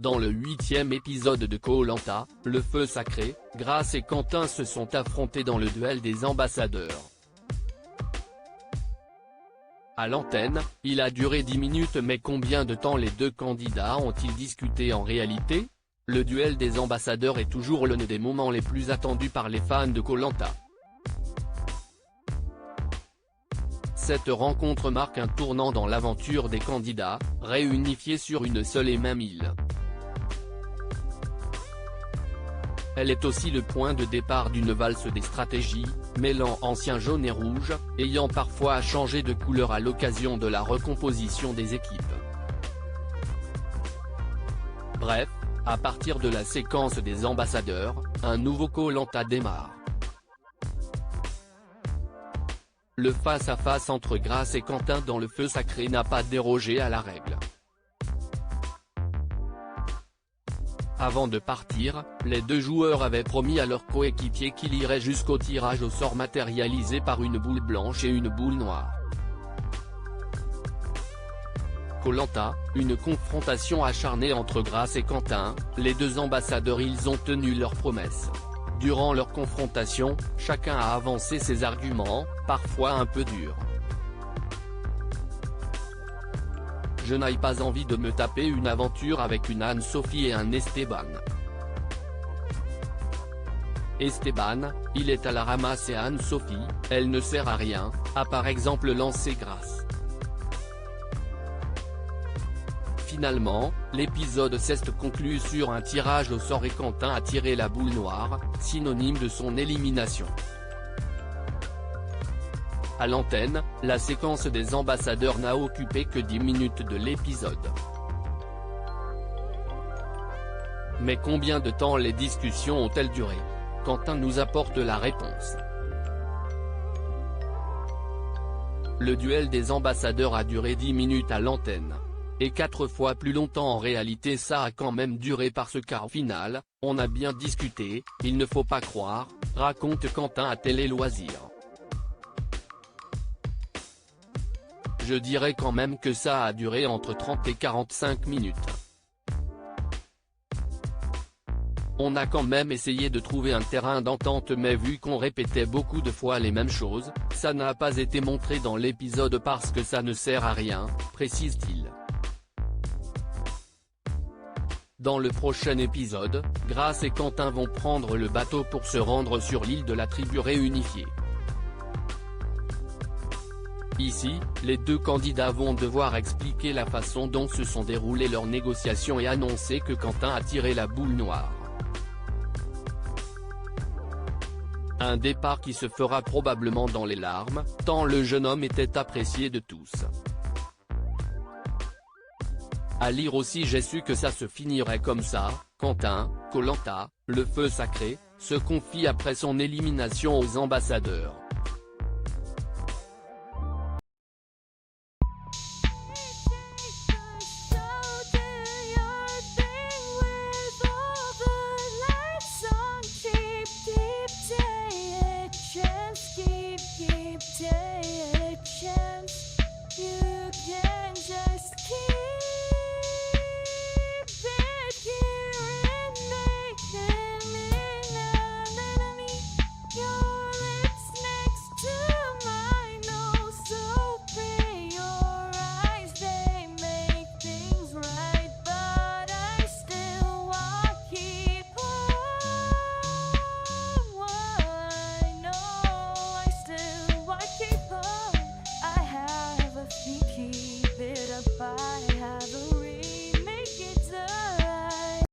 Dans le 8e épisode de Koh-Lanta, le feu sacré, Grace et Quentin se sont affrontés dans le duel des ambassadeurs. À l'antenne, il a duré 10 minutes, mais combien de temps les deux candidats ont-ils discuté en réalité? Le duel des ambassadeurs est toujours l'un des moments les plus attendus par les fans de Koh-Lanta. Cette rencontre marque un tournant dans l'aventure des candidats, réunifiés sur une seule et même île. Elle est aussi le point de départ d'une valse des stratégies, mêlant anciens jaune et rouge, ayant parfois changé de couleur à l'occasion de la recomposition des équipes. Bref, à partir de la séquence des ambassadeurs, un nouveau Koh-Lanta démarre. Le face-à-face entre Grace et Quentin dans le feu sacré n'a pas dérogé à la règle. Avant de partir, les deux joueurs avaient promis à leurs coéquipiers qu'ils iraient jusqu'au tirage au sort matérialisé par une boule blanche et une boule noire. Koh-Lanta, une confrontation acharnée entre Grace et Quentin, les deux ambassadeurs ils ont tenu leurs promesses. Durant leur confrontation, chacun a avancé ses arguments, parfois un peu durs. Je n'ai pas envie de me taper une aventure avec une Anne-Sophie et un Esteban. Esteban, il est à la ramasse et Anne-Sophie, elle ne sert à rien, a par exemple lancé Grace. Finalement, l'épisode s'est conclu sur un tirage au sort et Quentin a tiré la boule noire, synonyme de son élimination. À l'antenne, la séquence des ambassadeurs n'a occupé que 10 minutes de l'épisode. Mais combien de temps les discussions ont-elles duré? Quentin nous apporte la réponse. Le duel des ambassadeurs a duré 10 minutes à l'antenne. Et 4 fois plus longtemps en réalité, ça a quand même duré parce qu'au final, on a bien discuté, il ne faut pas croire, raconte Quentin à Télé Loisirs. Je dirais quand même que ça a duré entre 30 et 45 minutes. On a quand même essayé de trouver un terrain d'entente, mais vu qu'on répétait beaucoup de fois les mêmes choses, ça n'a pas été montré dans l'épisode parce que ça ne sert à rien, précise-t-il. Dans le prochain épisode, Grace et Quentin vont prendre le bateau pour se rendre sur l'île de la tribu réunifiée. Ici, les deux candidats vont devoir expliquer la façon dont se sont déroulées leurs négociations et annoncer que Quentin a tiré la boule noire. Un départ qui se fera probablement dans les larmes, tant le jeune homme était apprécié de tous. À lire aussi, j'ai su que ça se finirait comme ça. Quentin, Koh-Lanta, le feu sacré, se confie après son élimination aux ambassadeurs. Keep